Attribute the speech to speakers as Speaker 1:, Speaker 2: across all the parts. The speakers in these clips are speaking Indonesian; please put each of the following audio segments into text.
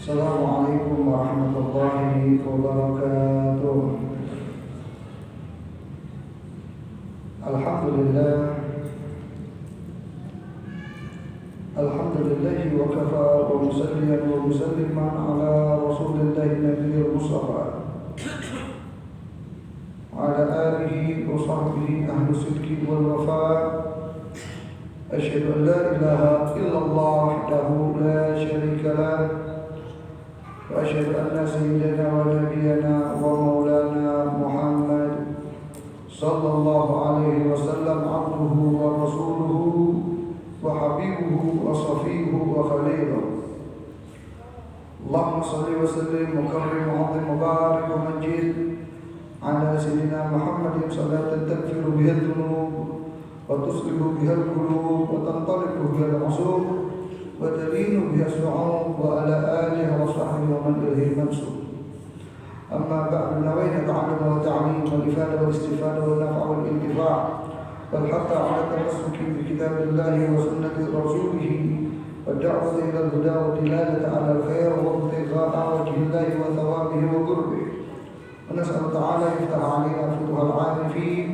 Speaker 1: Assalamualaikum warahmatullahi wabarakatuh. Alhamdulillah. Alhamdulillahi wa kafa wa musalliyan wa musalliman ala rasulillahi nabiyil mustafa wa ala alihi wa sahbihi ahli sidqi wal wafa. Asyhadu an la ilaha illallah wahdahu la syarika lah wa asyhadu anna sayyidana wa nabiyyana wa maulana Muhammad sallallahu alaihi wasallam abduhu wa rasuluhu wa habibuhu wa safihuhu wa khaliluhu. Allahumma salli wa sallim wa karrim wa azim wa barik wa majid ala sayyidina Muhammadin salatan takfiru biha dhunub wa tuslihu biha al-qulub wa tantaliqu biha al-usub wa talinu biha as-su'ub wa ala alihi wa sahbihi wa man ilayhi mansub. Amma ba'du, nawayna ta'allum wa ta'lim wal ifada wal istifada wal naf'a wal intifa' wal hatta 'ala tamassuki bi kitabillahi wa sunnati rasulih wa da'wati ila al-huda wa tilalati 'ala al-khair wa ibtigha'a wajhillahi wa thawabihi wa qurbihi. Wa nas'alu ta'ala yaftah 'alaina futuhal 'arifin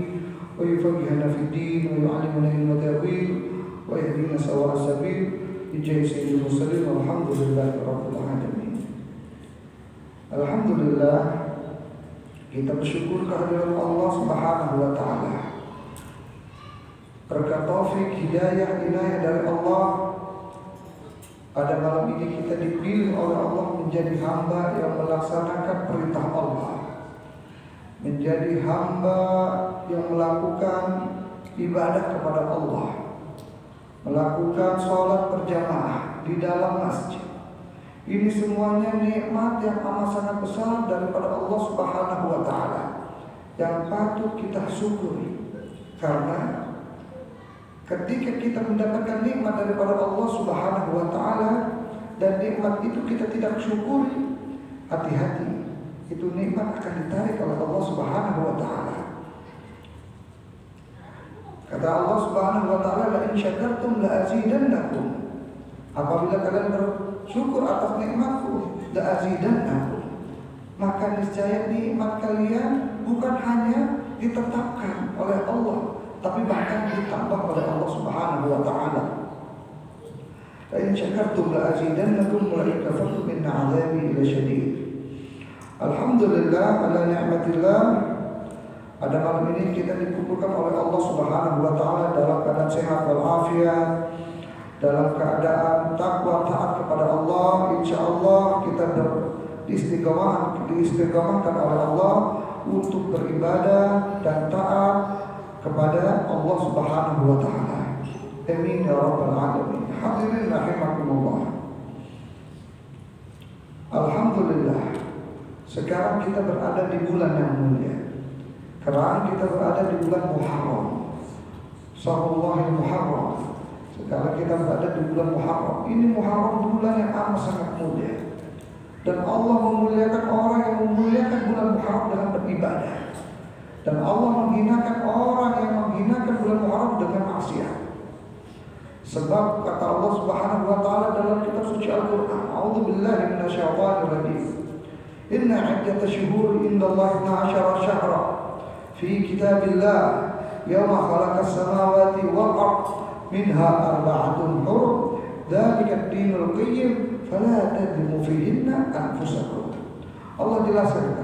Speaker 1: wa yufaqihana fid din wa yu'allimana ilma ta'wil wa yahdina sawa'a sabil bi sayyidil mursalin walhamdulillahi rabbil alamin. Alhamdulillah, kita bersyukur kehadiran Allah Subhanahu wa taala. Berkat taufik, hidayah, inayah dari Allah, pada malam ini kita dipilih oleh Allah menjadi hamba yang melaksanakan perintah Allah, menjadi hamba yang melakukan ibadah kepada Allah, melakukan sholat berjamaah di dalam masjid. Ini semuanya nikmat yang amat sangat besar daripada Allah Subhanahu wa taala yang patut kita syukuri. Karena ketika kita mendapatkan nikmat daripada Allah Subhanahu wa taala dan nikmat itu kita tidak syukuri, hati-hati, itu nikmat akan ditarik oleh Allah Subhanahu wa taala. Kata Allah Subhanahu wa taala, "La in syakartum la azidannakum." Apabila kalian bersyukur atas nikmatku, la azidannakum, maka niscaya nikmat kalian bukan hanya ditetapkan oleh Allah, tapi bahkan ditambah oleh Allah Subhanahu wa taala. La in syakartum la azidannakum wa in kafartum inna 'adzabi lasyadid. Alhamdulillah ala ni'matillah. Pada malam ini kita dikumpulkan oleh Allah Subhanahu wa taala dalam keadaan sehat walafiat, dalam keadaan takwa taat kepada Allah. Insyaallah kita diistiqomahkan oleh Allah untuk beribadah dan taat kepada Allah Subhanahu wa taala. Amin ya rabbal alamin. Hadirin rahimakumullah. Alhamdulillah, sekarang kita berada di bulan yang mulia. Sekarang kita berada di bulan Muharram, Syahrul Muharram. Sekarang kita berada di bulan Muharram. Ini Muharram bulan yang amat sangat mulia, dan Allah memuliakan orang yang memuliakan bulan Muharram dengan beribadah, dan Allah menghinakan orang yang menghinakan bulan Muharram dengan maksiat. Sebab kata Allah Subhanahu wa taala dalam kitab suci Al-Qur'an, "A'udzubillahi minasyaitonir rajim. Inna 'iddatash shuhuri indallahi 12 syahra fi kitabillah yawma khalaqas samawati wal ardh minha arba'atun hurum dzalika ad-dinul qayyim fala tadlimu fihinna anfusakum." Allah jelaskan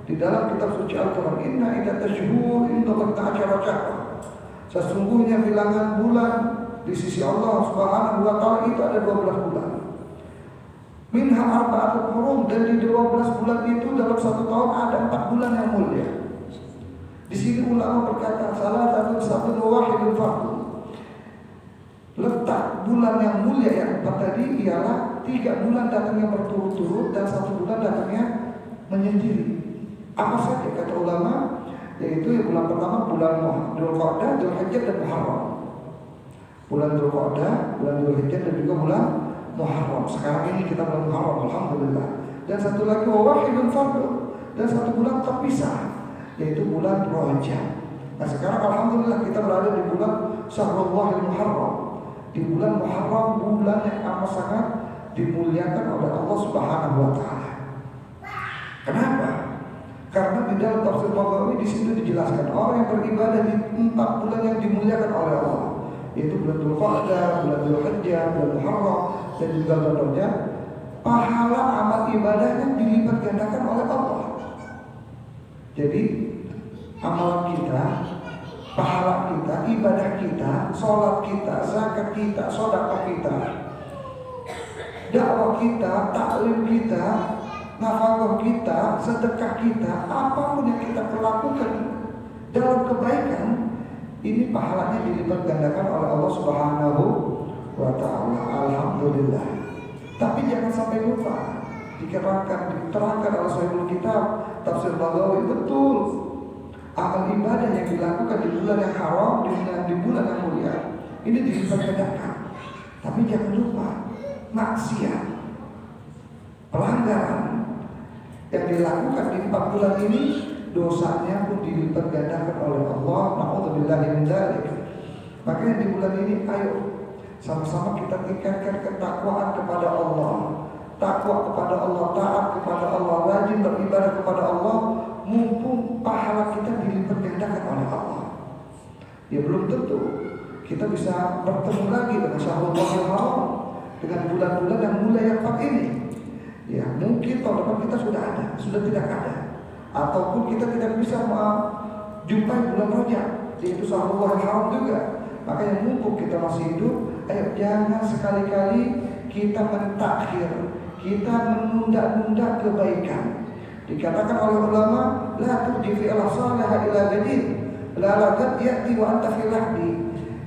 Speaker 1: di dalam kitab suci Al-Qur'an, "Inna iddatash shuhur indallahi 12 syahra." Sesungguhnya bilangan bulan di sisi Allah Subhanahu wa taala itu ada 12 bulan. Minha arba'atun hurum, dan di 12 bulan itu dalam satu tahun ada 4 bulan yang mulia. Di sini ulama berkata, salah satu wahidul fardhu. Letak bulan yang mulia yang 4 tadi ialah 3 bulan datangnya berturut-turut dan 1 bulan datangnya menyendiri. Apa saja kata ulama? Yaitu yang bulan pertama bulan Dzulqa'dah, Dzulhijjah dan Muharram. Bulan Dzulqa'dah, bulan Dzulhijjah dan juga bulan Muharram. Sekarang ini kita bulan Muharram, alhamdulillah. Dan satu lagi wahidul fardhu, dan 1 bulan terpisah, yaitu bulan Rajab. Nah sekarang alhamdulillah kita berada di bulan Syahrul Muharram, di bulan Muharram, bulan yang amat sangat dimuliakan oleh Allah Subhanahu wa taala. Kenapa? Karena di dalam tafsir Baghawi di situ dijelaskan orang yang beribadah di 4 bulan yang dimuliakan oleh Allah, yaitu bulan Dzulqa'dah, bulan Dzulhijjah, bulan Muharram dan juga bulan Rajab, pahala amal ibadahnya dilipat gandakan oleh Allah. Jadi amalan kita, pahala kita, ibadah kita, sholat kita, zakat kita, sedekah kita, dakwah kita, taklim kita, nafkah kita, sedekah kita, apapun yang kita lakukan dalam kebaikan, ini pahalanya dilipat gandakan oleh Allah Subhanahu wa taala. Alhamdulillah. Tapi jangan sampai lupa, diterangkan oleh Sahihul Kitab tafsir Baghawi, betul amal ibadah yang dilakukan di bulan yang haram, di bulan yang mulia, ini dilipat gandakan. Tapi jangan lupa maksiat, pelanggaran yang dilakukan di 4 bulan ini, dosanya pun dilipat gandakan oleh Allah. Na'udzubillahi min dzalik. Makanya di bulan ini ayo sama-sama kita tingkatkan ketakwaan kepada Allah, takwa kepada Allah, taat kepada Allah, rajin beribadah kepada Allah, mumpung pahala kita dilipat gandakan oleh Allah. Ya belum tentu kita bisa bertemu lagi dengan Syahrul Haram, dengan bulan-bulan yang mulia yang 4 ini. Ya mungkin tahun depan kita sudah tidak ada, ataupun kita tidak bisa jumpai bulan Rajab, yaitu Syahrul Haram juga. Makanya mumpung kita masih hidup, ayo jangan sekali-kali kita mentakhir, kita menunda-nunda kebaikan. Dikatakan oleh ulama, la tudfi al-salaha ila gadin, la laqad ya'ti wa anta fi lahdi.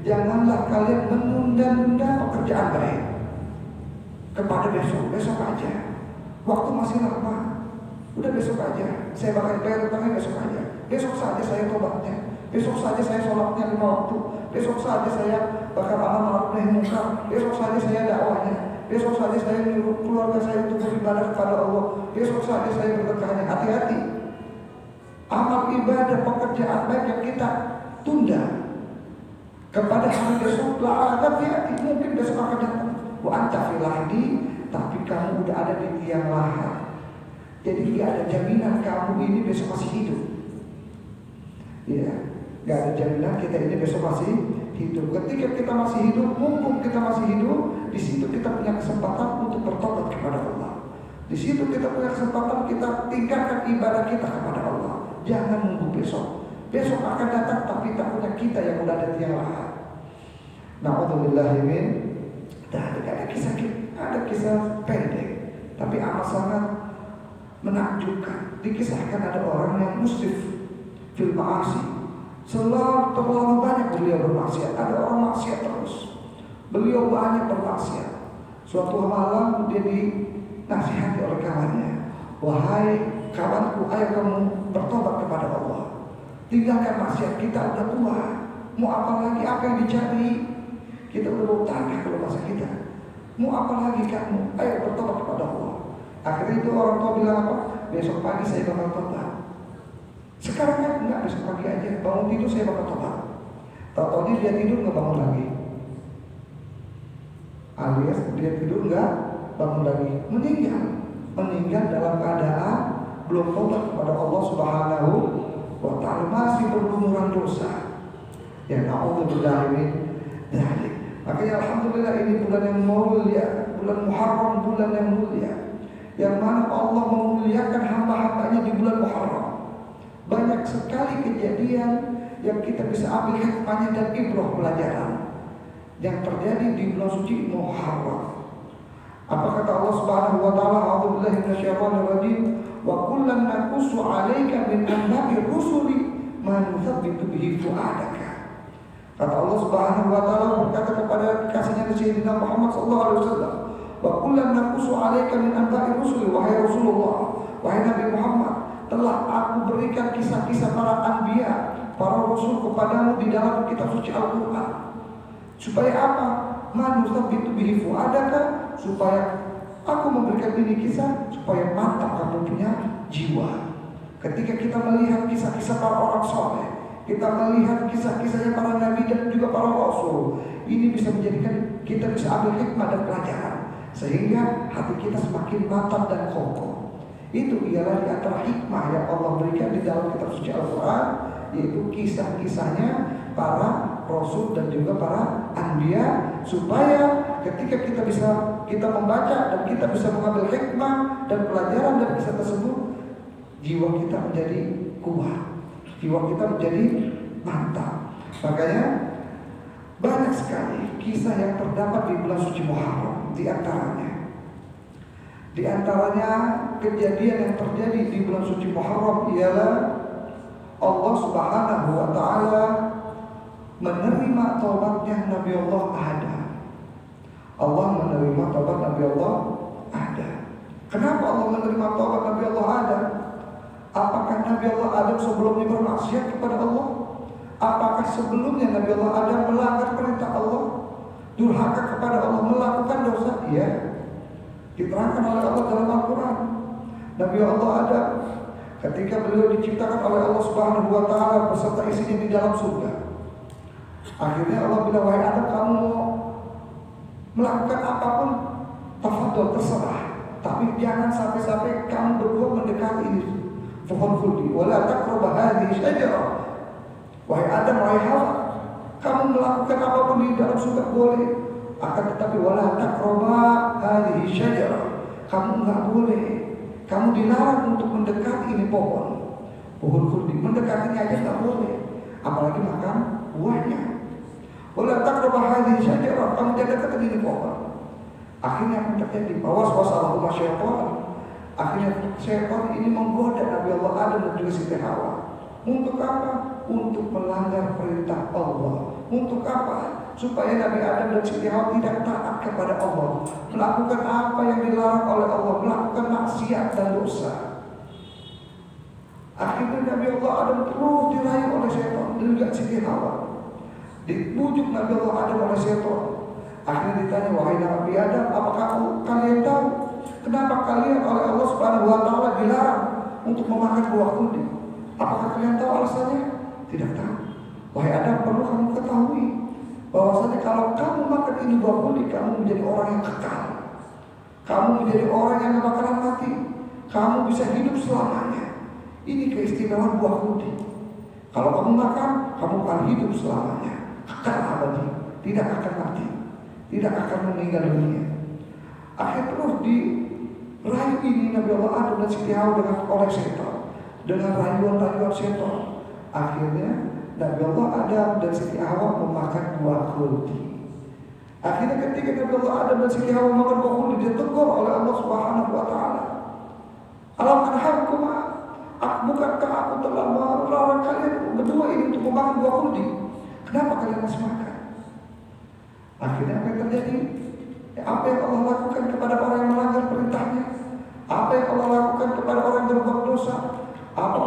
Speaker 1: Janganlah kalian menunda-nunda pekerjaan baik kepada besok aja. Waktu masih lama, udah besok aja. Saya bakal bayar utangnya besok aja. Besok saja saya tobatnya. Besok saja saya sholatnya 5 waktu. Besok saja saya bakal amal ma'ruf nahi munkar. Besok saja saya dakwahnya. Besok saja saya menyuruh keluarga saya untuk beribadah kepada Allah. Besok saja saya berkahnya. Hati-hati. Amal ibadah pekerjaan baik yang kita tunda kepada hari besok, hati-hati, mungkin besok akan datang. Wa anta fil lahdi, tapi kamu udah ada di tiang lahat. Jadi tidak ada jaminan kamu ini besok masih hidup. Ya, nggak ada jaminan kita ini besok masih hidup. Ketika kita masih hidup, mumpung kita masih hidup, di situ kita punya kesempatan untuk bertobat kepada Allah. Di situ kita punya kesempatan kita tingkatkan ibadah kita kepada Allah. Jangan nunggu besok. Besok akan datang, tapi takutnya kita yang udah ada tiang lahat. Na'udzubillahi min dzalik. Ada kisah pendek, tapi amat sangat menakjubkan. Dikisahkan ada orang yang musrif fil ma'asi, terlalu banyak beliau bermaksiat. Ada orang maksiat terus, beliau banyak bermaksiat. Suatu malam dia dinasihati oleh kawannya, wahai kawanku, ayo kamu bertobat kepada Allah, tinggalkan maksiat, kita udah tua, mau apa lagi, apa yang dicari, kita udah mau tanah kalau masa kita, mau apa lagi kamu, ayo bertobat kepada Allah. Akhirnya itu orang tua bilang apa, besok pagi saya bakal tobat. Sekarang kan enggak, besok pagi aja, bangun tidur saya bakal tobat. Tahu-tahu dia tidur nggak bangun lagi, alias dia tidur nggak bangun lagi, meninggal dalam keadaan belum tobat kepada Allah Subhanahu wa ta'ala, masih berlumuran dosa. Ya na'udzubillahi min dzalik. Makanya alhamdulillah ini bulan yang mulia, bulan Muharram, bulan yang mulia, yang mana Allah memuliakan hamba-hambanya di bulan Muharram. Banyak sekali kejadian yang kita bisa ambil hikmahnya dan ibrah pelajaran yang terjadi di bulan suci Muharram. Apa kata Allah Subhanahu wa taala, a'udzubillahi minasyaitonir rajim, wa kullan naqussu 'alaika min anba'i rusuli ma nuthabbitu bihi fu'adaka. Kata Allah Subhanahu wa taala berkata kepada kasihnya Sayyidina Muhammad sallallahu alaihi wasallam, wa kullan naqussu 'alaika min anba'i rusuli, wahai Rasulullah, wahai Nabi Muhammad, telah aku berikan kisah-kisah para anbiya, para rasul kepadamu di dalam kitab suci Al-Qur'an. Supaya apa? Manusabbitu bihi fu'adaka, supaya aku memberikan ini kisah supaya mantap kamu punya jiwa. Ketika kita melihat kisah-kisah para orang soleh, kita melihat kisah-kisahnya para nabi dan juga para rasul, ini bisa menjadikan kita bisa ambil hikmah dan pelajaran. sehingga hati kita semakin matang dan kokoh. Itu ialah di antara hikmah yang Allah berikan di dalam kitab suci Al-Quran, yaitu kisah-kisahnya para rasul dan juga para anbiya, supaya ketika kita membaca dan kita bisa mengambil hikmah dan pelajaran dari kisah tersebut, jiwa kita menjadi kuat, jiwa kita menjadi mantap. Makanya banyak sekali kisah yang terdapat di bulan suci Muharram. Di antaranya kejadian yang terjadi di bulan suci Muharram ialah Allah Subhanahu wa taala menerima taubatnya Nabi Allah Adam. Allah menerima taubat Nabi Allah Adam. Kenapa Allah menerima taubat Nabi Allah Adam? Apakah Nabi Allah Adam sebelumnya bermaksiat kepada Allah? Apakah sebelumnya Nabi Allah Adam melanggar perintah Allah, durhaka kepada Allah, melakukan dosa? Iya. Diterangkan oleh Allah dalam Al-Quran. Nabi Allah Adam ketika beliau diciptakan oleh Allah Subhanahu wa taala beserta isinya di dalam surga, akhirnya Allah bilang, wahai Adam, kamu mau melakukan apapun, tafadhol, terserah, tapi jangan sampai kamu berdua mendekati ini pohon khuldi, wala taqrabu hadhihi syajarah. Wahai Adam, wahai Hawa, kamu melakukan apapun di dalam surga boleh, akan tetapi wala taqrabu hadhihi syajarah, kamu enggak boleh, kamu dilarang untuk mendekati ini pohon khuldi, mendekatinya aja enggak boleh, apalagi makan buahnya. Wala taqrabu hadhihi syajarah, kamu jangan dekat ini pohon. Akhirnya apa terjadi? Waswasalahum syaitan. Akhirnya syaitan ini menggoda Nabi Allah Adam dan juga Siti Hawa. Untuk apa? Untuk melanggar perintah Allah. Untuk apa? Supaya Nabi Adam dan Siti Hawa tidak taat kepada Allah, melakukan apa yang dilarang oleh Allah, melakukan maksiat dan dosa. Akhirnya Nabi Allah Adam terus dirayu oleh syaitan dan juga Siti Hawa. Dibujuk Nabi Allah Adam oleh syaitan. Akhirnya ditanya, wahai Nabi Adam, apakah kalian tahu kenapa kalian oleh Allah Subhanahu wa taala dilarang untuk memakan buah khuldi? Apakah kalian tahu alasannya? Tidak tahu. Wahai Adam, perlu kamu ketahui bahwasanya kalau kamu makan ini buah khuldi, kamu menjadi orang yang kekal. Kamu menjadi orang yang tidak bakalan mati. Kamu bisa hidup selamanya. Ini keistimewaan buah khuldi. Kalau kamu makan, kamu akan hidup selamanya, kekal abadi, tidak akan mati, tidak akan meninggal dunia. Akhirnya terus dirayu ini Nabi Allah Adam dan Siti Hawa oleh setan, dengan rayuan-rayuan setan. Akhirnya Nabi Allah Adam dan Siti Hawa memakan buah khuldi. Akhirnya ketika Nabi Allah Adam dan Siti Hawa memakan buah khuldi, ditegur oleh Allah Subhanahu wa taala. Alam anharkuma, bukankah aku telah melarang kalian berdua ini untuk memakan buah khuldi? Kenapa kalian masih makan? Akhirnya apa yang terjadi? Apa yang Allah lakukan kepada orang yang melanggar perintahnya? Apa yang Allah lakukan kepada orang yang berbuat dosa? Apa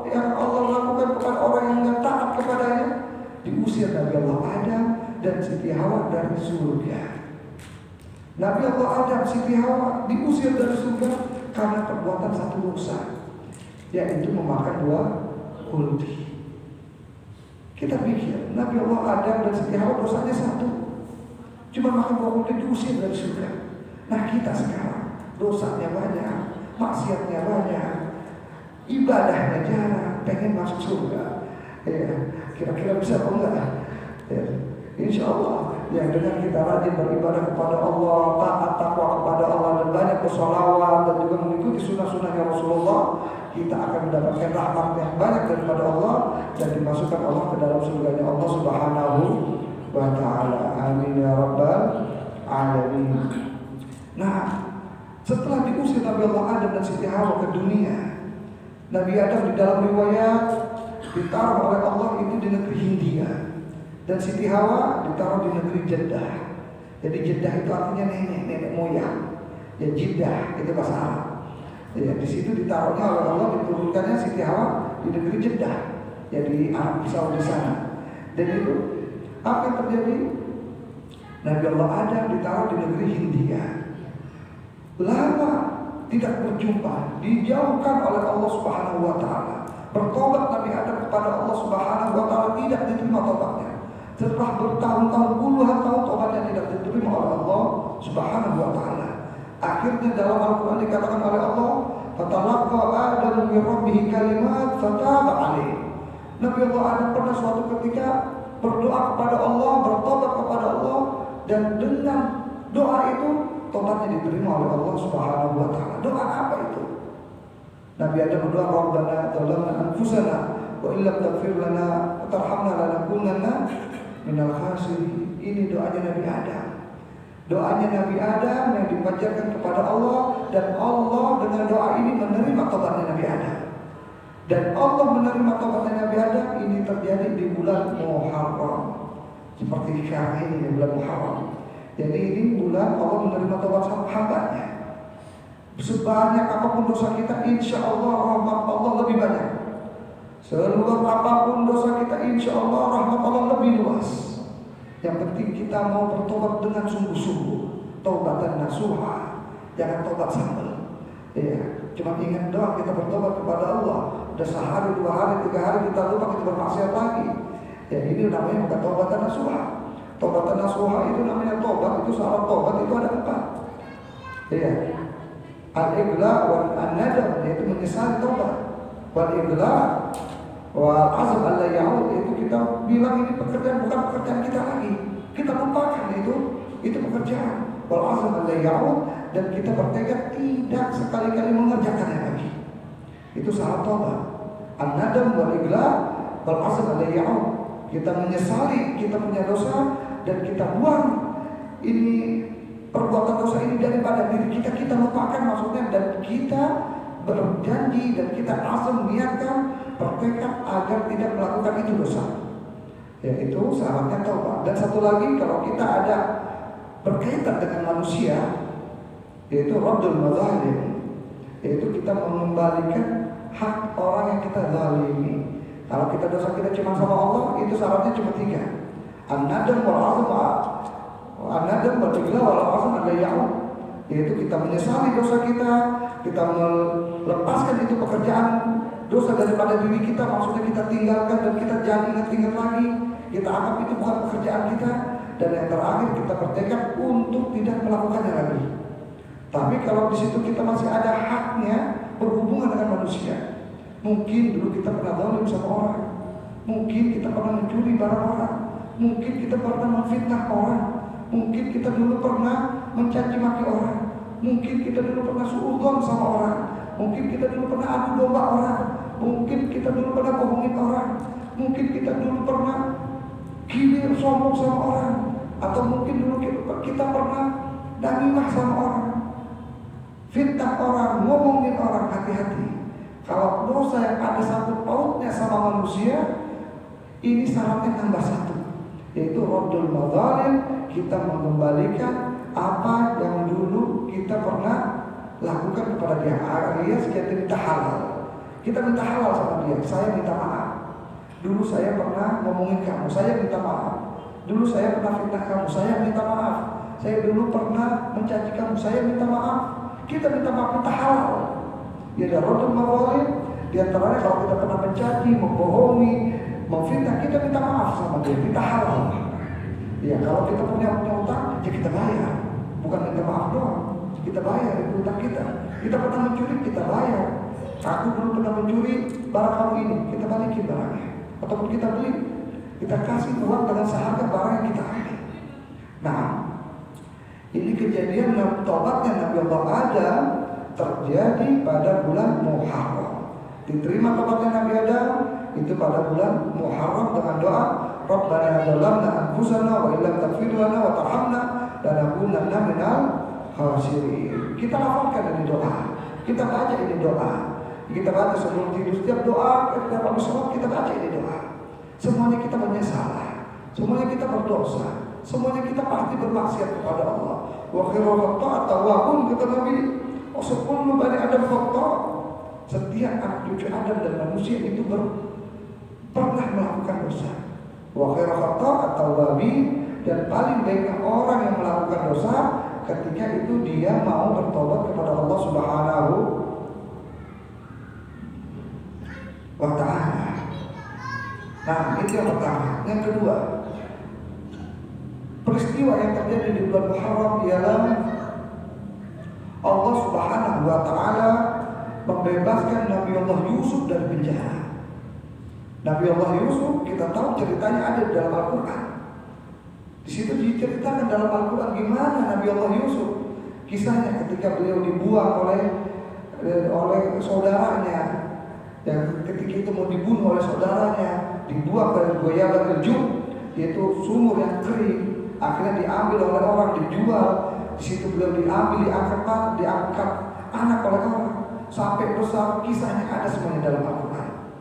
Speaker 1: yang Allah lakukan kepada orang yang tidak taat kepadanya? Diusir Nabi Allah Adam dan Siti Hawa dari surga. Nabi Allah Adam, Siti Hawa diusir dari surga karena perbuatan satu dosa, yaitu memakan buah khuldi. Kita pikir Nabi Allah Adam dan Siti Hawa dosanya satu, cuma makan buah khuldi diusir dari surga. Nah kita sekarang dosanya banyak, maksiatnya banyak, ibadahnya jarang, pengen masuk surga. Kira-kira bisa atau enggak? Insya Allah ya, dengan kita rajin beribadah kepada Allah, taat takwa kepada Allah, dan banyak bersolawat dan juga mengikuti sunnah-sunnahnya Rasulullah, kita akan mendapatkan rahmat yang banyak daripada Allah dan dimasukkan Allah ke dalam surganya Allah Subhanahu wa ta'ala. Amin ya rabbal alamin. Nah, setelah diusir Nabi Allah Adam dan Siti Hawa ke dunia, Nabi Adam di dalam riwayat ditaruh oleh Allah itu di negeri Hindia, dan Siti Hawa ditaruh di negeri Jeddah. Jadi Jeddah itu artinya nenek moyang. Ya Jeddah itu bahasa Arab. Ya, di situ ditaruhnya oleh Allah, diturunkannya Siti Hawa di negeri Jeddah, jadi Arab Saudi sana. Dan itu apa yang terjadi? Nabi Allah Adam ditaruh di negeri Hindia. Lama tidak berjumpa, dijauhkan oleh Allah Subhanahu wa taala. Bertobat Nabi Adam kepada Allah Subhanahu wa taala, tidak diterima tobatnya. Setelah bertahun-tahun, puluhan tahun, tobatnya tidak diterima oleh Allah Subhanahu wa taala. Akhirnya dalam Al-Quran dikatakan oleh Allah, "Fatalaqa Adamu min rabbih kalimat fataba alaih." Nabi Allah Adam pernah suatu ketika berdoa kepada Allah, bertobat kepada Allah, dan dengan doa itu tobatnya diterima oleh Allah Subhanahu wa taala. Doa apa itu? Nabi Adam berdoa, "Rabbana zalamna anfusana wa illam taghfir lana wa tarhamna lanakunanna minal khasirin." Ini doanya Nabi Adam. Doanya Nabi Adam yang dipanjatkan kepada Allah, dan Allah dengan doa ini menerima tobatnya Nabi Adam. Dan Allah menerima tobatnya Nabi Adam ini terjadi di bulan Muharram. Seperti sekarang ini di bulan Muharram. Jadi ini bulan Allah menerima tobat hambanya. Sebanyak apapun dosa kita, insya Allah rahmat Allah lebih banyak. Seluas apapun dosa kita, insya Allah rahmat Allah lebih luas. Yang penting kita mau bertobat dengan sungguh-sungguh, taubatan nasuha, jangan tobat sambal. Iya, cuma ingat doang kita bertobat kepada Allah. Udah sehari, 2 hari, 3 hari kita lupa, kita bermaksiat lagi. Ya ini namanya bukan taubatan nasuha. Taubatan nasuha itu namanya tobat, itu syarat tobat itu ada 4. Iya, al-iqla wal an-nadam, yaitu menyesali tobat. Wal iqla wal azam alla ya'ud, itu kita bilang ini pekerjaan bukan pekerjaan kita lagi, kita lupakan itu pekerjaan. Wal azam alla ya'ud, dan kita bertekad tidak sekali-kali mengerjakannya lagi. Itu syarat tobat. An-nadam wal iqla wal azam alla ya'ud, kita menyesali kita punya dosa dan kita buang ini perbuatan dosa ini daripada diri kita, kita lupakan maksudnya, dan kita berjanji dan kita azam niatkan bertekad agar tidak melakukan itu dosa. Yaitu syaratnya taubat. Dan satu lagi, kalau kita ada berkaitan dengan manusia, yaitu raddul mazalim, yaitu kita mengembalikan hak orang yang kita zalimi. Kalau kita dosa kita cuma sama Allah, itu syaratnya cuma 3. An-nadam wal azam, an-nadam wal iqla wal azam alla ya'ud, yaitu kita menyesali dosa kita melepaskan itu pekerjaan dosa daripada diri kita, maksudnya kita tinggalkan dan kita jangan ingat-ingat lagi, kita anggap itu bukan pekerjaan kita. Dan yang terakhir, kita bertekad untuk tidak melakukannya lagi. Tapi kalau di situ kita masih ada haknya berhubungan dengan manusia, mungkin dulu kita pernah zalim sama orang, mungkin kita pernah mencuri barang orang, mungkin kita pernah memfitnah orang, mungkin kita dulu pernah mencaci maki orang, mungkin kita dulu pernah suudzon sama orang, mungkin kita dulu pernah adu domba orang, mungkin kita dulu pernah bohongin orang, mungkin kita dulu pernah kibir sombong sama orang, atau mungkin dulu kita pernah namimah sama orang, fitnah orang, ngomongin orang. Hati-hati, kalau dosa yang ada satu pautnya sama manusia, ini syaratnya tambah 1, yaitu raddul mazalim, kita mengembalikan apa yang dulu kita pernah lakukan kepada dia. Alias kita minta halal, kita minta halal sama dia. Saya minta maaf, dulu saya pernah ngomongin kamu, saya minta maaf. Dulu saya pernah fitnah kamu, saya minta maaf. Saya dulu pernah mencaci kamu, saya minta maaf. Kita minta maaf, minta halal. Ya ada raddul mazalim. Di antaranya kalau kita pernah mencaci, membohongi, memfitnah, kita minta maaf sama dia, minta halal. Ya kalau kita punya utang, ya kita bayar. Bukan minta maaf doang, kita bayar itu utang kita. Kita pernah mencuri, kita bayar. Aku dulu pernah mencuri barang kamu ini, kita balikin barangnya. Ataupun kita beli, kita kasih uang dengan seharga barang yang kita ambil. Nah, ini kejadian tobatnya Nabi Allah Adam terjadi pada bulan Muharram. Diterima tobatnya Nabi Adam itu pada bulan Muharram dengan doa, Rabbana zalamna anfusana wa illam taghfir lana wa tarhamna lanakunanna minal khasirin. Kita hafalkan ini doa, kita baca ini doa, kita baca sebelum tidur. Setiap doa, setiap habis sholat kita baca ini doa. Semuanya kita menyesal, semuanya kita berdosa, semuanya kita pasti bermaksiat kepada Allah. Wa khairul khata'at tawwabun, kata Nabi. Kullu bani Adam khata'. Setiap anak cucu Adam dan manusia itu pernah melakukan dosa. Wa khairul khata'at tawwabin, dan paling baiknya orang yang melakukan dosa ketika itu dia mau bertobat kepada Allah Subhanahu wa ta'ala. Nah, itu yang pertama. Yang kedua, peristiwa yang terjadi di bulan Muharram ialah Allah Subhanahu wa taala membebaskan Nabi Allah Yusuf dari penjara. Nabi Allah Yusuf kita tahu ceritanya ada di dalam Al-Quran. Di situ diceritakan dalam Al-Quran gimana Nabi Allah Yusuf kisahnya ketika beliau dibuang oleh saudaranya. Dan ketika itu mau dibunuh oleh saudaranya, dibuang ke Goyaban al-Jub, yaitu sumur yang kering. Akhirnya diambil oleh orang, dijual. Di situ beliau diambil, diangkat anak oleh orang sampai besar. Kisahnya ada semuanya dalam Al-Quran.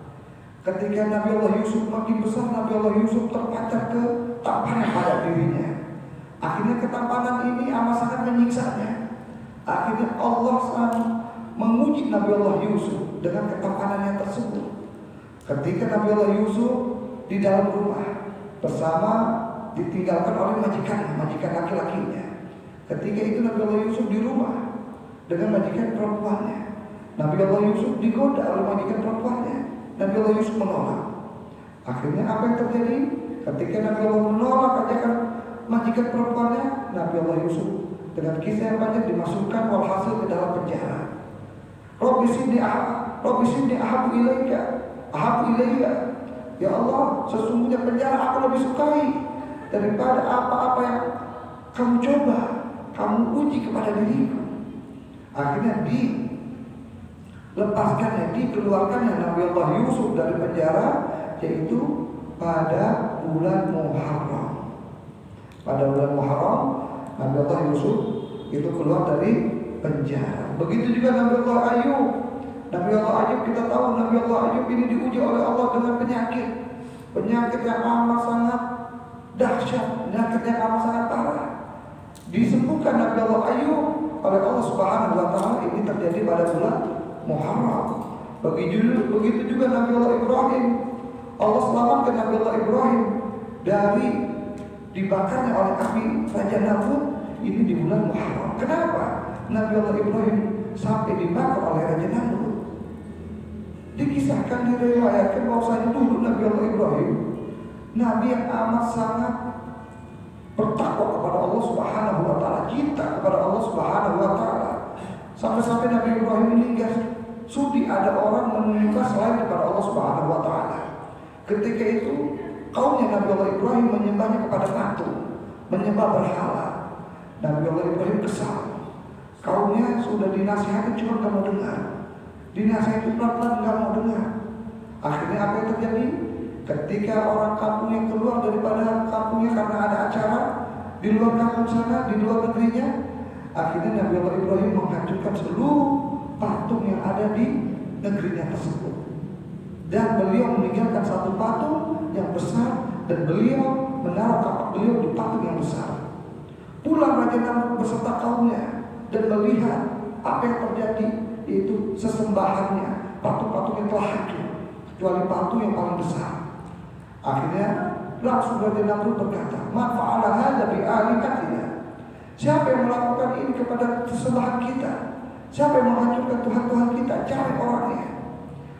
Speaker 1: Ketika Nabi Allah Yusuf makin besar, Nabi Allah Yusuf terpacar ketampanan pada dirinya. Akhirnya ketampanan ini amat sangat menyiksanya. Akhirnya Allah sangat menguji Nabi Allah Yusuf dengan ketampanannya tersebut. Ketika Nabi Allah Yusuf di dalam rumah bersama ditinggalkan oleh majikan laki-lakinya. Ketika itu Nabi Allah Yusuf di rumah dengan majikan perempuannya. Nabi Allah Yusuf digoda oleh majikan perempuannya. Nabi Allah Yusuf menolak. Akhirnya apa yang terjadi? Ketika Nabi Allah menolak ajakan majikan perempuannya, Nabi Allah Yusuf dengan kisah yang panjang dimasukkan walhasil ke dalam penjara. Rabbi sini ahabu ilaika. Ya Allah, sesungguhnya penjara aku lebih sukai daripada apa-apa yang kamu coba, kamu uji kepada diriku. Akhirnya dikeluarkannya Nabi Allah Yusuf dari penjara, yaitu pada bulan Muharram. Pada bulan Muharram Nabi Allah Yusuf itu keluar dari penjara. Begitu juga Nabi Allah Ayub. Nabi Allah Ayub kita tahu Nabi Allah Ayub ini diuji oleh Allah dengan penyakit yang amat sangat dahsyat, penyakit yang amat sangat parah. Disembuhkan Nabi Allah Ayub oleh Allah Subhanahu wa taala. Ini terjadi pada bulan Muharram. Begitu juga Nabi Allah Ibrahim. Allah selamatkan Nabi Allah Ibrahim dari dibakarnya oleh api Raja Namrud. Ini di bulan Muharram. Kenapa Nabi Allah Ibrahim sampai dibakar oleh Raja Namrud? Dikisahkan, diriwayatkan bahwasanya dulu Nabi Allah Ibrahim Nabi yang amat sangat bertakwa kepada Allah Subhanahu wa taala, cinta kepada Allah Subhanahu wa taala. Sampai-sampai Nabi Ibrahim meninggal sudi ada orang menyembah selain kepada Allah Subhanahu wa taala. Ketika itu kaumnya Nabi Allah Ibrahim menyembahnya kepada patung, menyembah berhala. Nabi Allah Ibrahim kesal. Kaumnya sudah dinasihati cuma gak mau dengar. Dinasihati pelan-pelan gak mau dengar. Akhirnya apa yang terjadi? Ketika orang kampungnya keluar daripada kampungnya karena ada acara di luar kampung sana, di luar negerinya, akhirnya Nabi Allah Ibrahim menghancurkan seluruh patung yang ada di negerinya tersebut. Dan beliau meninggalkan satu patung yang besar dan beliau menaruh kapak beliau di patung yang besar. Pulang Raja Namrud beserta kaumnya dan melihat apa yang terjadi, yaitu sesembahannya, patung-patung yang telah hancur, kecuali patung yang paling besar. Akhirnya langsung Raja Namrud berkata, "Ma fa'ala hadza bi alihatiina." Siapa yang melakukan ini kepada sesembahan kita? Siapa yang menghancurkan Tuhan-Tuhan kita? Cari orangnya.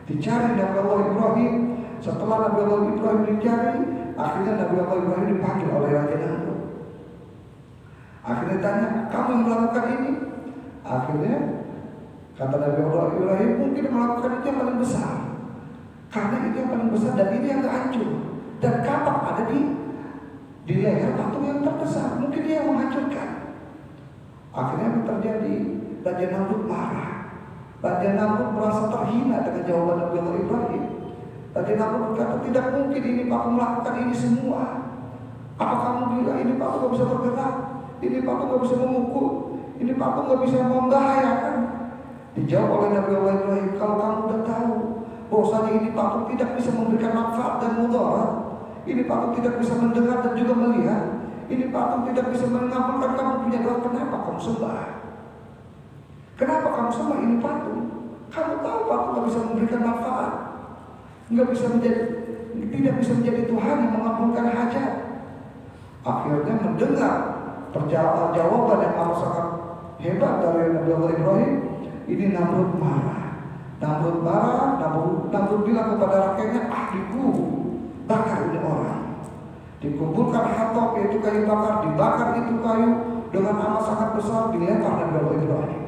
Speaker 1: Dicari Nabi Allah Ibrahim. Setelah Nabi Allah Ibrahim dicari, akhirnya Nabi Allah Ibrahim dipanggil oleh Raja Namrud. Akhirnya tanya, "Kamu yang melakukan ini?" Akhirnya kata Nabi Allah Ibrahim, "Mungkin melakukan itu yang paling besar, karena itu yang paling besar dan ini yang terhancur. Dan kapak ada di leher patung yang terbesar, mungkin dia yang menghancurkan." Akhirnya apa terjadi? Raja Namrud marah. Raja Namrud merasa terhina dengan jawaban Nabi Allah Ibrahim. Raja Namrud berkata, "Tidak mungkin ini patung melakukan ini semua. Apa kamu bilang ini patung gak bisa bergerak? Ini patung gak bisa memukul? Ini patung gak bisa membahayakan?" Dijawab oleh Nabi Allah Ibrahim, "Kalau kamu sudah tahu bahwasanya ini patung tidak bisa memberikan manfaat dan mudarat, ini patung tidak bisa mendengar dan juga melihat, ini patung tidak bisa mengabulkan kamu punya doa, kenapa kamu sembah? Kenapa kamu sembah ini patung? Kamu tahu patung tidak bisa memberikan manfaat, tidak bisa menjadi Tuhan yang mengabulkan hajat." Akhirnya mendengar jawaban yang amat sangat hebat dari Nabi Allah Ibrahim, ini Namrud marah. Namrud bilang kepada rakyatnya, bakar ini orang. Dikumpulkan hatab, yaitu kayu bakar, dibakar itu kayu dengan amat sangat besar, dilempar Nabi Allah Ibrahim.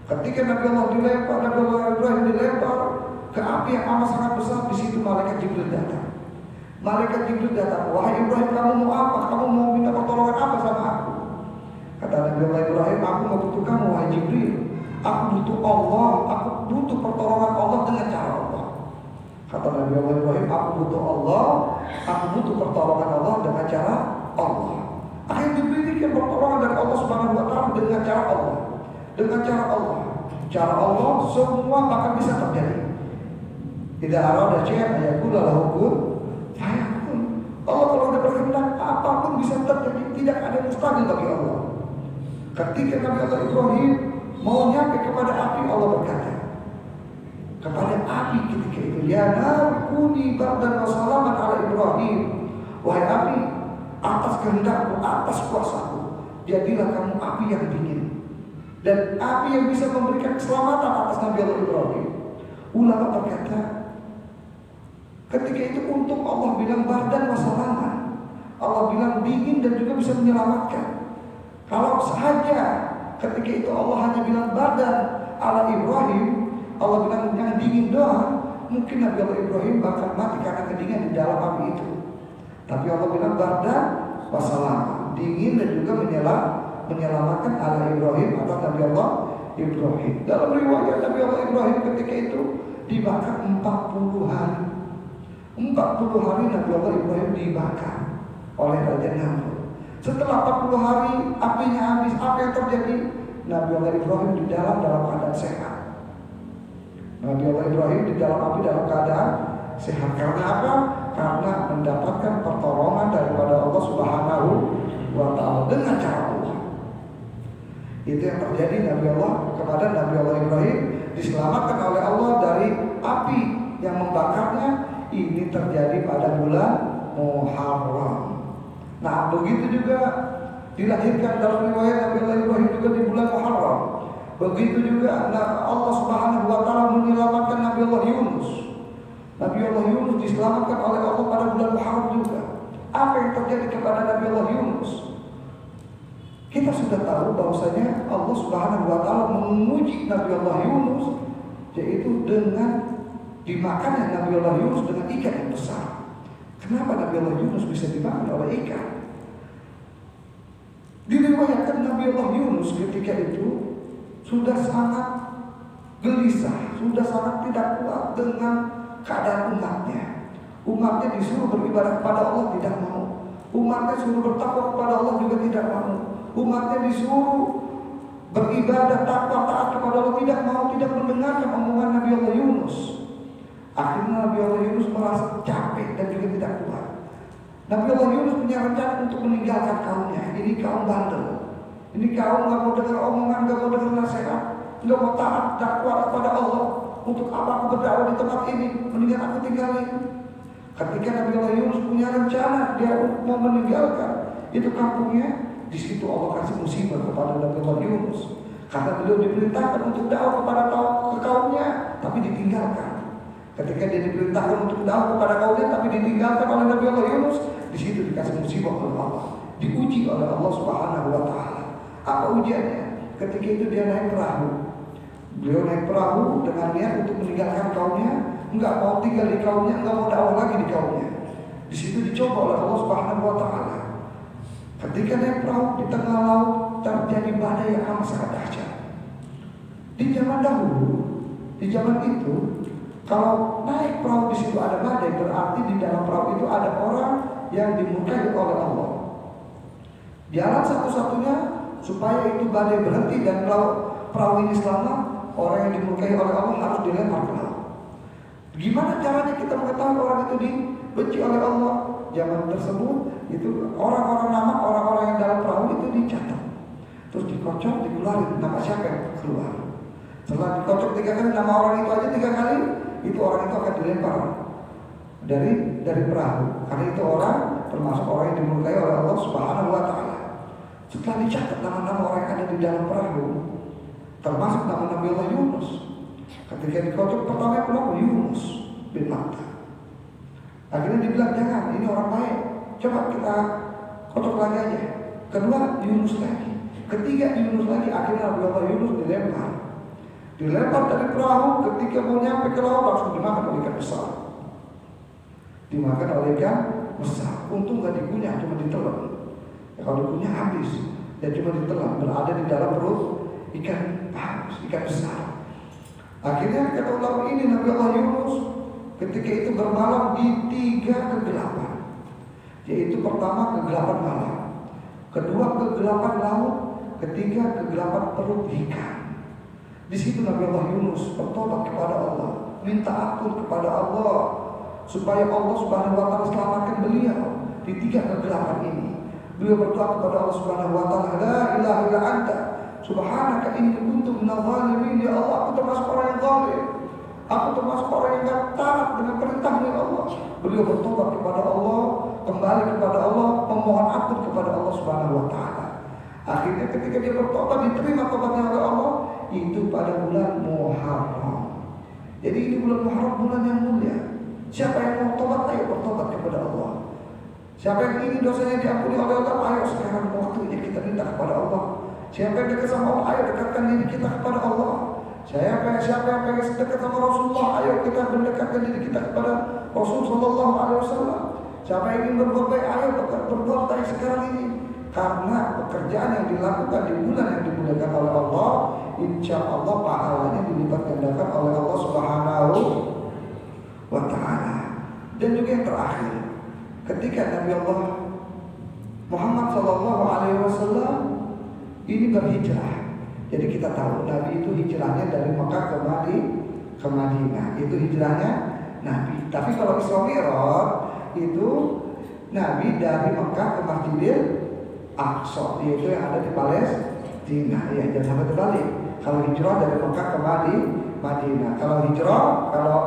Speaker 1: Ketika Nabi Allah dilempar, Nabi Allah Ibrahim dilempar ke api yang amat sangat besar, di situ malaikat Jibril datang. Malaikat Jibril datang, wahai Ibrahim, kamu mau apa? Kamu mau minta pertolongan apa sama aku? Kata Nabi Allah Ibrahim, aku mau butuh kamu, wahai Jibril. Aku butuh Allah, aku butuh pertolongan Allah dengan cara Allah. Kata Nabi Allah Ibrahim, aku butuh Allah, aku butuh pertolongan Allah dengan cara Allah. Akhirnya diberikan pertolongan dari Allah Subhanahu wa Ta'ala dengan cara Allah. Dengan cara Allah. Cara Allah semua bahkan bisa terjadi. Tidak ada syai'an yaqulu lahu kun fayakun. Allah kalau sudah berkehendak, apapun bisa terjadi, tidak ada yang mustahil bagi Allah. Ketika Nabi Allah Ibrahim mau nyampe kepada api, Allah berkata kepada api ketika itu, ya nar kuni bardan wa salaman ala Ibrahim. Wahai api, atas kehendakmu, atas kuasaku, jadilah kamu api yang dingin dan api yang bisa memberikan keselamatan atas Nabi Allah Ibrahim. Ulama berkata, ketika itu untung Allah bilang bardan wa salaman. Allah bilang dingin dan juga bisa menyelamatkan. Kalau saja ketika itu Allah hanya bilang bardan ala Ibrahim, Allah bilang yang dingin doang, mungkin Nabi Allah Ibrahim bakal mati karena kedinginan di dalam api itu. Tapi Allah bilang bardan wa salaman, dingin dan juga menyelamatkan ala Ibrahim atau Nabi Allah Ibrahim. Dalam riwayat Nabi Allah Ibrahim ketika itu dibakar 40 hari. 40 hari Nabi Allah Ibrahim dibakar oleh Raja Namrud. Setelah 40 hari apinya habis, apa yang terjadi? Nabi Allah Ibrahim di dalam keadaan sehat. Nabi Allah Ibrahim di dalam api dalam keadaan sehat. Karena apa? Karena mendapatkan pertolongan daripada Allah Subhanahu wa Ta'ala dengan cara Allah. Itu yang terjadi kepada Nabi Allah Ibrahim, diselamatkan oleh Allah dari api yang membakarnya. Ini terjadi pada bulan Muharram. Nah, begitu juga dilahirkan dalam riwayat Nabi Allah Ibrahim juga di bulan Muharram. Begitu juga Allah Subhanahu wa Ta'ala menyelamatkan Nabi Allah Yunus. Nabi Allah Yunus diselamatkan oleh Allah pada bulan Muharram juga. Apa yang terjadi kepada Nabi Allah Yunus? Kita sudah tahu bahwasanya Allah Subhanahu wa Ta'ala menguji Nabi Allah Yunus, yaitu dengan dimakannya Nabi Allah Yunus dengan ikan yang besar. Kenapa Nabi Allah Yunus bisa dimakan oleh ikan? Diriwayatkan Nabi Allah Yunus ketika itu sudah sangat gelisah, sudah sangat tidak kuat dengan keadaan umatnya. Umatnya disuruh beribadah kepada Allah, tidak mau. Umatnya disuruh bertakwa kepada Allah, juga tidak mau. Umatnya disuruh beribadah, takwa, taat kepada Allah, tidak mau, tidak mendengarkan omongan Nabi Allah Yunus. Akhirnya Nabi Allah Yunus merasa capek dan juga tidak kuat. Nabi Allah Yunus punya rencana untuk meninggalkan kaumnya. Ini kaum bandel. Ini kaum gak mau dengar omongan, gak mau dengar nasihat, gak mau taat dakwah kepada Allah. Untuk apa aku berdakwah di tempat ini? Mendingan aku tinggalin. Ketika Nabi Allah Yunus punya rencana, dia mau meninggalkan itu kampungnya. Di situ Allah kasih musibah kepada Nabi Allah Yunus. Karena beliau diperintahkan untuk dakwah kepada kaumnya, tapi ditinggalkan. Ketika dia diperintahkan untuk dakwah kepada kaumnya, tapi ditinggalkan oleh Nabi Allah Yunus, di situ dikasih musibah oleh Allah, diuji oleh Allah Subhanahu wa Ta'ala. Apa ujiannya? Ketika itu dia naik perahu. Beliau naik perahu dengan niat untuk meninggalkan kaumnya, enggak mau tinggal di kaumnya, enggak mau dakwah lagi di kaumnya. Di situ dicoba oleh Allah Subhanahu wa Ta'ala. Ketika naik perahu di tengah laut, terjadi badai yang amat sangat dahsyat. Di zaman dahulu, di zaman itu, kalau naik perahu di situ ada badai, berarti di dalam perahu itu ada orang yang dimurkai oleh Allah. Jalan satu-satunya supaya itu badai berhenti dan perahu ini selamat, orang yang dimurkai oleh Allah harus dilempar ke laut. Gimana caranya kita mengetahui orang itu dibenci oleh Allah? Zaman tersebut itu orang-orang yang dalam perahu itu dicatat, terus dikocok, dikeluarin nama siapa yang keluar. Setelah dikocok 3 kali, nama orang itu aja 3 kali, itu orang itu akan dilempar dari perahu. Karena itu orang termasuk orang yang dimurkai oleh Allah Subhanahu wa Ta'ala. Setelah dicatat nama-nama orang yang ada di dalam perahu, termasuk nama Nabi Allah Yunus. Ketika dikocok pertama yang keluar Yunus bin Matta. Akhirnya dibilang jangan, ini orang baik, coba kita kocok lagi aja. Kedua Yunus lagi, ketiga Yunus lagi. Akhirnya Nabi Allah Yunus dilempar. Dilempar dari perahu, ketika mau nyampe ke laut langsung dimakan oleh ikan besar. Dimakan oleh ikan besar. Untung gak dikunyah, cuma ditelan. Ya, kalau dikunyah habis. Ya cuma ditelan, berada di dalam perut ikan paus, ikan besar. Akhirnya kata ulama ini Nabi Allah Yunus ketika itu bermalam di 3 kegelapan. Yaitu pertama kegelapan malam, kedua kegelapan laut, ketiga kegelapan perut ikan. Di situ Nabi Allah Yunus bertobat kepada Allah, minta ampun kepada Allah supaya Allah Subhanahu wa taala selamatkan beliau di 3 kegelapan ini. Beliau berdoa kepada Allah Subhanahu wa taala, la ilaha illa anta subhanaka inni kuntu minadh dhalimin. Ya Allah, aku termasuk orang yang zalim. Aku termasuk orang yang tidak taat dengan perintah-Mu ya Allah. Beliau bertobat kepada Allah, kembali kepada Allah, memohon ampun kepada Allah Subhanahu wa taala. Akhirnya ketika dia bertobat, diterima tobatnya oleh Allah, itu pada bulan Muharram. Jadi ini bulan Muharram, bulan yang mulia. Siapa yang mau tobat, ayo bertobat kepada Allah. Siapa yang ingin dosanya diampuni oleh Allah, ayo sekarang waktunya kita minta kepada Allah. Siapa yang dekat sama Allah, ayo dekatkan diri kita kepada Allah. Siapa yang pengen dekat sama Rasulullah, ayo kita mendekatkan diri kita kepada Rasul Sallallahu Alaihi Wasallam. Siapa yang ingin berbuat baik, ayo berbuat baik sekarang ini. Karena pekerjaan yang dilakukan di bulan yang dimuliakan oleh Allah, insya Allah pahalanya dilipat gandakan oleh Allah Subhanahu wa taala. Dan juga yang terakhir, ketika Nabi Allah Muhammad Sallallahu Alaihi Wasallam ini berhijrah. Jadi kita tahu Nabi itu hijrahnya dari Mekah ke Madinah. Itu hijrahnya Nabi. Tapi kalau Isra Mi'raj itu Nabi dari Mekah ke Masjidil Aqsa, yaitu yang ada di Palestina. Ya, jangan sampai terbalik. Kalau hijrah dari Mekah ke Madinah. Kalau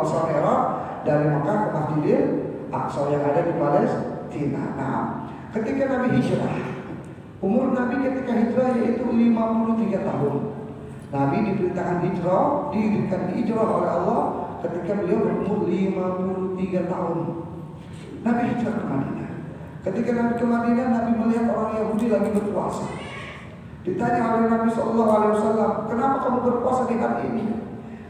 Speaker 1: Isra Mi'raj dari Mekah ke Masjidil Aqsa yang ada di Palestina. Nah, ketika Nabi hijrah, umur Nabi ketika hijrah yaitu 53 tahun. Nabi diperintahkan hijrah, didirikan hijrah oleh Allah ketika beliau berumur 53 tahun. Nabi hijrah ke Madinah. Ketika Nabi ke Madinah, Nabi melihat orang Yahudi lagi berpuasa. Ditanya oleh Nabi SAW, kenapa kamu berpuasa di hari ini?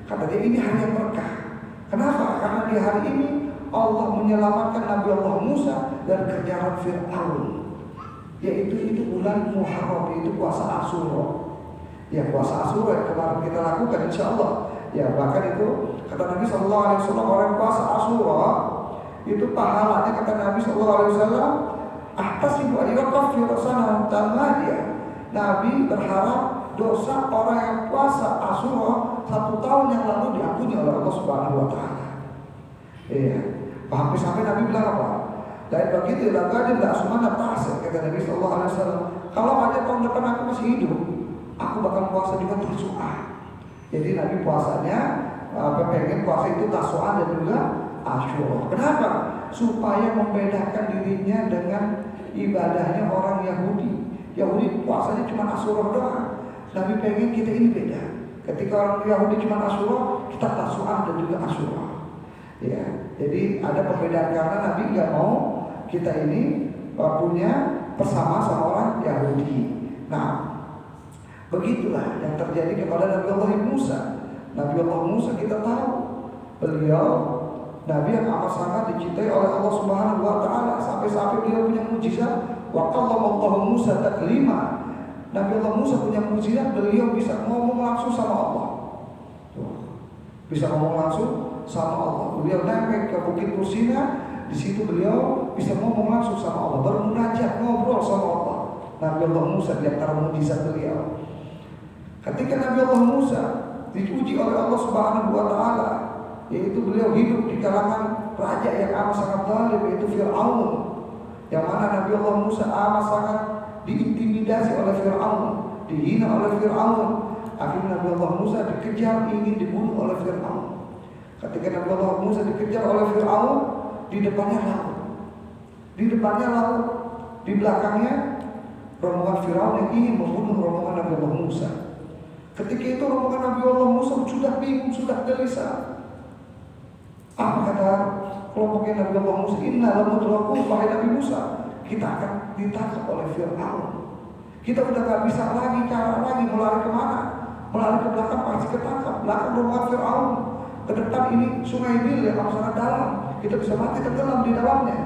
Speaker 1: Kata dia, ini hari yang berkah. Kenapa? Karena di hari ini Allah menyelamatkan Nabi Allah Musa dari kejaran Fir'aun. Yaitu itu bulan Muharram, itu puasa Asyura. Ya, puasa Asyura yang kemarin kita lakukan insya Allah. Ya, bahkan itu kata Nabi SAW, orang puasa Asyura itu pahalanya kata Nabi SAW, ahtasibu an yukaffira sanatan tamadiyah. Nabi berharap dosa orang yang puasa Asyura 1 tahun yang lalu diampuni oleh Allah Subhanahu wa taala. Iya. Sampai Nabi bilang apa? Lain begitu, lagadi la asmana ta'asa, kata Nabi sallallahu alaihi wasallam. Kalau ada tahun depan aku masih hidup, aku bakal puasa juga Tasu'ah. Jadi Nabi puasanya pengen puasa itu Tasu'ah dan juga Asyura. Kenapa? Supaya membedakan dirinya dengan ibadahnya orang Yahudi. Yahudi puasanya cuma Asyura doang. Nabi pengen kita ini beda. Ketika orang Yahudi cuma Asyura, kita Tasu'ah dan juga Asyura. Ya, jadi ada perbedaan karena Nabi nggak mau kita ini punya bersama sama orang Yahudi. Nah, begitulah yang terjadi kepada Nabi Allah Musa. Nabi Allah Musa kita tahu beliau Nabi yang amat sangat dicintai oleh Allah Subhanahu wa taala sampai beliau punya mukjizat wa qallama Allah Musa taklima. Nabi Allah Musa punya mukjizat, beliau bisa ngomong langsung sama Allah. Bisa ngomong langsung sama Allah. Beliau naik ke Bukit Tursina, di situ beliau bisa ngomong langsung sama Allah, bermunajat, ngobrol sama Allah. Nabi Allah Musa di antara mukjizat beliau. Ketika Nabi Allah Musa diuji oleh Allah Subhanahu wa taala, yaitu beliau hidup di kalangan raja yang amat sangat zalim, yaitu Fir'aun. Yang mana Nabi Allah Musa amat sangat diintimidasi oleh Fir'aun, dihina oleh Fir'aun. Akhirnya Nabi Allah Musa dikejar, ingin dibunuh oleh Fir'aun. Ketika Nabi Allah Musa dikejar oleh Fir'aun, di depannya laut. Di depannya laut, di belakangnya rombongan Fir'aun yang ingin membunuh rombongan Nabi Allah Musa. Ketika itu rombongan Nabi Allah Musa sudah bingung, sudah gelisah. Apa kata kelompoknya Nabi Allah Musa? Inna lamudrakun, wahai Nabi Musa, kita akan ditangkap oleh Fir'aun. Kita udah gak bisa lagi, cara lagi mau lari kemana? melari ke belakang pasti ketangkap. Belakang rumah Fir'aun, ke depan ini sungai Nil yang sangat dalam, kita bisa mati tenggelam di dalamnya.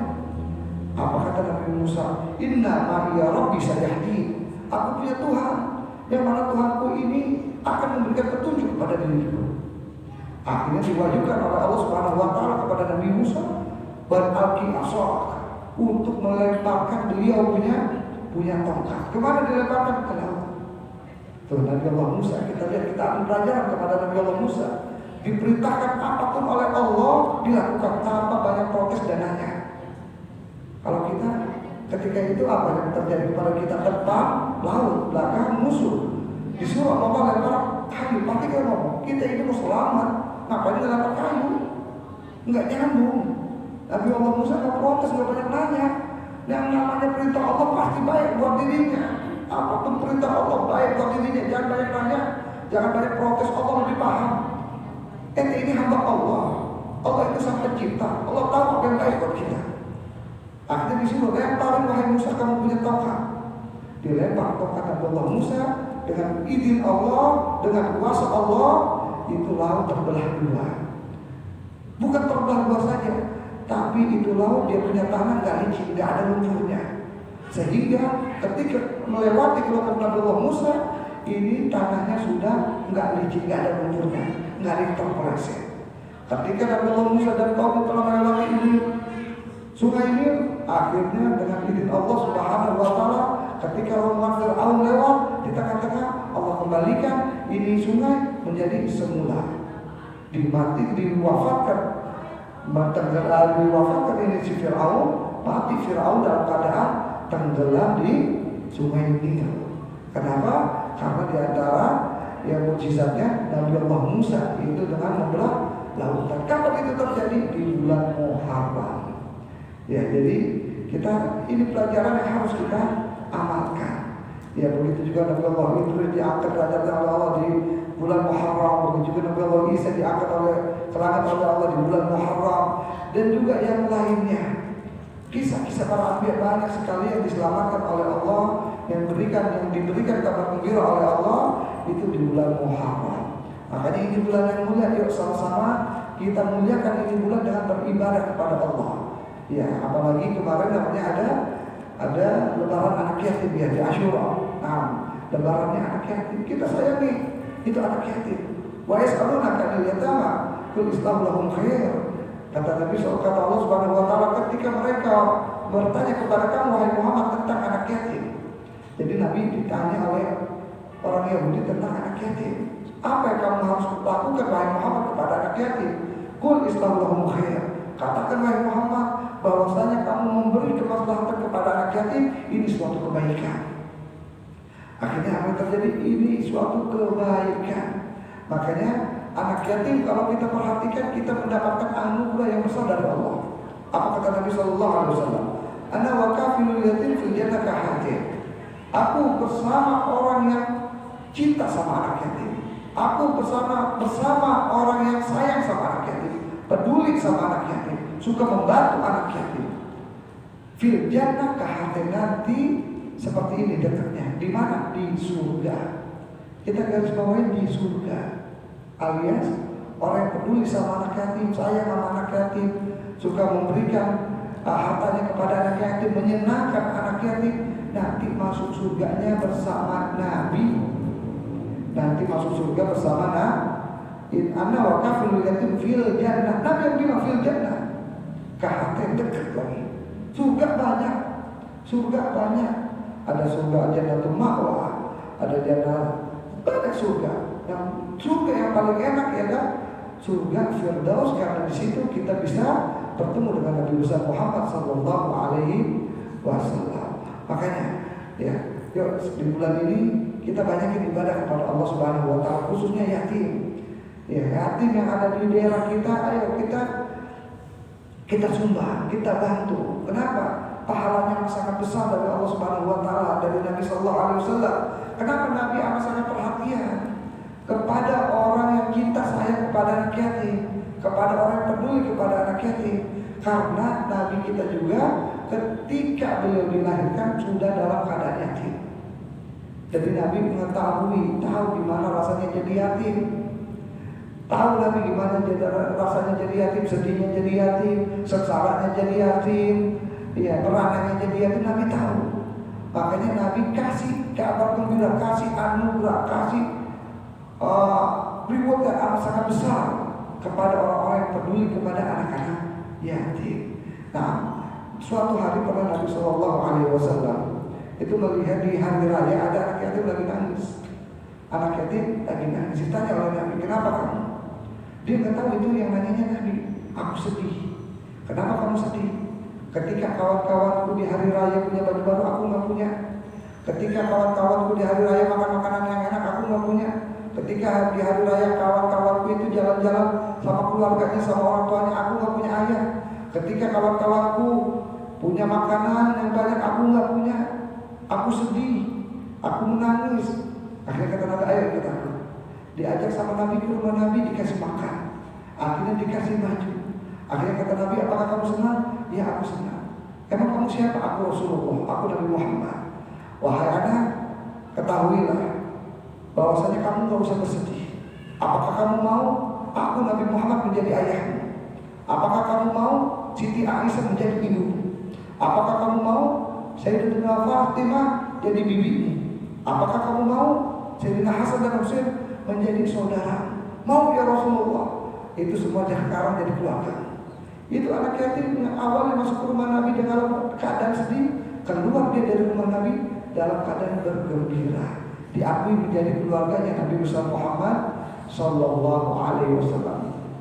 Speaker 1: Apa kata Nabi Musa? Inna ma'iya Rabbi sayahdi. Aku punya Tuhan, yang mana Tuhanku ini akan memberikan petunjuk kepada diriku. Akhirnya diwahyukan oleh Allah Subhanahu wa taala kepada Nabi Musa beralki asok untuk melemparkan beliau punya tongkat. Kemana dilemparkan? Ke laut. Tuh Nabi Allah Musa, kita lihat, kita ambil pelajaran kepada Nabi Allah Musa. Diperintahkan apapun oleh Allah dilakukan tanpa banyak protes dan nanya. Kalau kita ketika itu apa yang terjadi kepada kita? Depan laut, belakang musuh. Disuruh Allah lempar kayu, pasti kan ngomong kita ini mau selamat, ngapain lempar kayu? Enggak nyambung. Nabi Allah Musa nggak protes, nggak banyak nanya. Yang namanya perintah Allah pasti baik buat dirinya. Apapun perintah Allah baik buat dirinya. Jangan banyak nanya, jangan banyak protes. Allah lebih paham. Ini hamba Allah. Allah itu sang pencipta. Allah tahu apa yang baik buat kita. Akhirnya disuruh lemparin wahai Musa, kamu punya tongkat. Dilempar tongkat Nabi Allah Musa dengan izin Allah, dengan kuasa Allah, itu laut terbelah dua. Bukan terbelah dua saja, tapi itu laut dia punya tanah nggak licin, nggak ada lumpurnya. Sehingga ketika melewati kelompok Nabi Allah Musa, ini tanahnya sudah nggak licin, nggak ada lumpurnya, nggak ada yang terpeleset. Ketika Nabi Allah Musa dan kaum telah melewati ini sungai Nil, akhirnya dengan izin Allah Subhanahu wa taala, ketika rombongan Fir'aun lewat di tengah-tengah, Allah kembalikan ini sungai menjadi semula. Diwafatkan ini si Fir'aun, mati Fir'aun dalam keadaan tenggelam di sungai Nil. Kenapa? Karena di antara yang mukjizatnya Nabi Allah Musa itu dengan membelah lautan. Kapan itu terjadi? Di bulan Muharram. Ya, jadi kita ini pelajaran yang harus kita amalkan. Ya, begitu juga Nabi Allah Idris diangkat derajatnya oleh Allah di bulan Muharram. Begitu juga Nabi Allah Isa diangkat terangkat oleh Allah di bulan Muharram. Dan juga yang lainnya. Kisah-kisah para anbiya banyak sekali yang diselamatkan oleh Allah, yang diberikan kabar gembira oleh Allah itu di bulan Muharram. Makanya ini bulan yang mulia, yuk sama-sama kita muliakan ini bulan dengan beribadah kepada Allah. Ya, apalagi kemarin namanya ada lebaran anak yatim ya, di Asyura. Nah, lebarannya anak yatim. Kita sayangi itu anak yatim. Wa yas'alunaka 'anil yatama, qul islahu lahum khair. Kata Nabi SAW, kata Allah Subhanahu wa taala, ketika mereka bertanya kepada kamu wahai Muhammad tentang anak yatim. Jadi Nabi ditanya oleh orang Yahudi tentang anak yatim. Apa yang kamu harus lakukan wahai Muhammad kepada anak yatim? Qul islahu lahum khair. Katakan wahai Muhammad bahwasanya kamu memberi kemaslahatan kepada anak yatim ini suatu kebaikan. Akhirnya apa yang terjadi? Ini suatu kebaikan. Makanya anak yatim kalau kita perhatikan kita mendapatkan anugerah yang besar dari Allah. Apa kata Nabi Sallallahu Alaihi Wasallam? Ana wa kafilul yatim fil jannah kahatin. Aku bersama orang yang cinta sama anak yatim. Aku bersama orang yang sayang sama anak yatim, peduli sama anak yatim, suka membantu anak yatim. Fil jannah kahatin, nanti seperti ini dekatnya. Di mana? Di surga. Kita garis bawahi di surga. Alias orang yang peduli sama anak yatim, sayang sama anak yatim, suka memberikan hartanya kepada anak yatim, menyenangkan anak yatim, nanti masuk surganya bersama Nabi. Nanti masuk surga bersama Nabi. Anna wa kafilul yatim fil jannah. Nabi yang bilang fil jannah. Kahatin dekat lagi. Surga banyak. Surga banyak. Ada surga Jannatul Ma'wa, ada jannah, banyak surga. Yang surga yang paling enak ya kan surga Firdaus, karena di situ kita bisa bertemu dengan Nabi besar Muhammad sallallahu alaihi wasallam. Makanya ya, yuk di bulan ini kita banyakin ibadah kepada Allah Subhanahu wa taala, khususnya yatim. Ya, yatim yang ada di daerah kita, ayo kita sumbang, kita bantu. Kenapa? Pahalanya sangat besar dari Allah Subhanahu wa taala, dari Nabi sallallahu alaihi wasallam. Kenapa Nabi amat sangat perhatian kepada orang yang cinta sayang kepada anak yatim, kepada orang yang peduli kepada anak yatim? Karena Nabi kita juga ketika beliau dilahirkan sudah dalam keadaan yatim. Jadi Nabi mengetahui, tahu gimana rasanya jadi yatim. Tahu Nabi gimana rasanya jadi yatim, sedihnya jadi yatim, sengsaranya jadi yatim, ya peranannya jadi yatim. Nabi tahu. Makanya Nabi kasih kabar gembira, kasih anugerah, kasih reward yang amat sangat besar kepada orang-orang yang peduli kepada anak-anak yatim. Nah, suatu hari pernah Nabi SAW itu melihat di hari raya ada anak yatim lagi nangis. Anak yatim lagi nangis. Ditanya oleh Nabi, kenapa kamu? Dia nggak tahu itu yang nanyanya Nabi. Aku sedih. Kenapa kamu sedih? Ketika kawan-kawanku di hari raya punya baju baru, aku nggak punya. Ketika kawan-kawanku di hari raya makan makanan yang enak, aku nggak punya. Ketika di hari raya kawan-kawanku itu jalan-jalan sama keluarganya, sama orang tuanya, aku nggak punya ayah. Ketika kawan-kawanku punya makanan yang banyak, aku nggak punya. Aku sedih, aku menangis. Akhirnya kata Nabi, ayo kita diajak sama Nabi ke rumah Nabi, dikasih makan. Akhirnya dikasih baju. Akhirnya kata Nabi, apakah kamu senang? Ya, aku senang. Emang kamu siapa? Aku Rasulullah, aku Nabi Muhammad. Wahai anak, ketahuilah bahwasanya kamu gak usah bersedih. Apakah kamu mau aku Nabi Muhammad menjadi ayahmu? Apakah kamu mau Siti Aisyah menjadi ibumu? Apakah kamu mau Sayyidatina Fatimah jadi bibimu? Apakah kamu mau Sayyidina Hasan dan Husain menjadi saudara? Mau ya Rasulullah? Itu semua sekarang jadi keluarga. Itu anak yatim yang awalnya masuk ke rumah Nabi dalam keadaan sedih, keluar dia dari rumah Nabi dalam keadaan bergembira, diakui menjadi keluarganya Nabi besar Muhammad Sallallahu Alaihi Wasallam.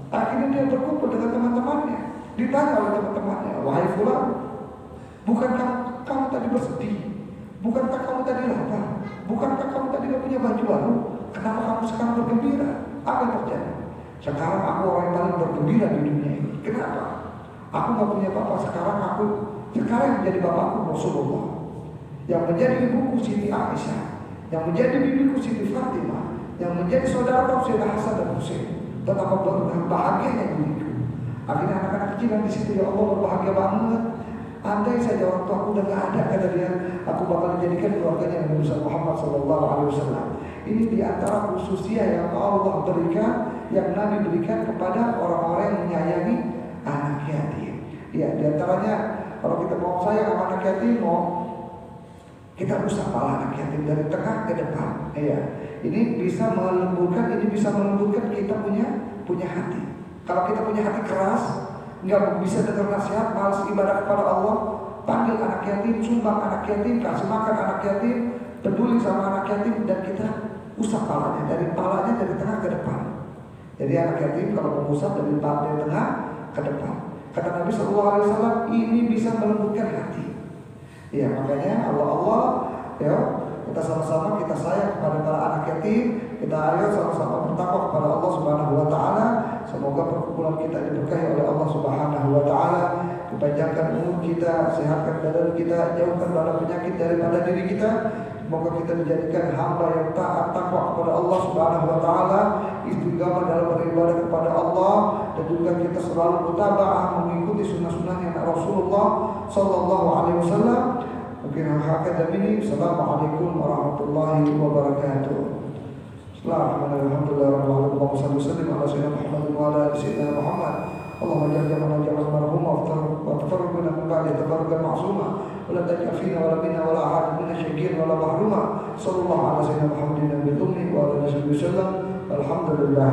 Speaker 1: Akhirnya dia berkumpul dengan teman-temannya. Ditanya oleh teman-temannya, wahai fulan, bukankah kamu tadi bersedih? Bukankah kamu tadi lapar? Bukankah kamu tadi gak punya baju baru? Kenapa kamu sekarang bergembira? Apa yang terjadi? Sekarang aku orang yang paling bergembira di dunia ini. Kenapa? Aku gak punya bapak. Sekarang yang menjadi bapakku Rasulullah, yang menjadi ibuku Siti Aisyah, yang menjadi bibiku Siti Fatimah, yang menjadi saudara Sayyidina Hasan dan Husain. Betapa bahagianya diriku. Akhirnya anak-anak kecil yang di situ, ya Allah, berbahagia banget. Andai saja waktu aku udah gak ada, kata dia, aku bakal dijadikan keluarganya Nabi Muhammad SAW. Ini diantara khususnya yang Allah berikan, yang Nabi berikan kepada orang-orang yang menyayangi anak yatim. Ya, diantaranya kalau kita mau sayang sama anak yatim, kita usah pala anak yatim dari tengah ke depan. Ya, ini bisa melembutkan kita punya hati. Kalau kita punya hati keras, nggak bisa dengar nasihat, malas ibadah kepada Allah, panggil anak yatim, sumbang anak yatim, kasih makan anak yatim, peduli sama anak yatim, dan kita usap palanya dari tengah ke depan. Jadi anak yatim kalau mengusap dari tengah ke depan. Kata Nabi SAW, ini bisa melembutkan hati. Ya, makanya Allah ya, kita sama-sama kita sayang kepada para anak yatim. Kita ayo sama-sama bertakwa kepada Allah Subhanahu wa taala. Semoga perkumpulan kita diberkahi oleh Allah Subhanahu wa taala, dipanjangkan umur kita, sehatkan badan kita, jauhkan bala penyakit daripada diri kita. Semoga kita menjadikan hamba yang taat takwa kepada Allah Subhanahu wa taala, istiqamah dalam beribadah kepada Allah, dan juga kita selalu mutaba'ah mengikuti sunnah-sunnahnya Rasulullah sallallahu alaihi wasallam. Mungkin hakada ini. Assalamualaikum warahmatullahi wabarakatuh. Alhamdulillah Allahumma salli ala sayyidina Muhammad wa ala sayyidina Muhammad. Allahumma ja'alna jama'a marhuma wa tafarraqna min ba'di tafarruqan ma'suma wa la taj'al fina wa la minna wa la ahad minna syakir wa la mahruma. Sallallahu ala sayyidina Muhammadin nabiyil ummi wa ala alihi wasallam. Alhamdulillah.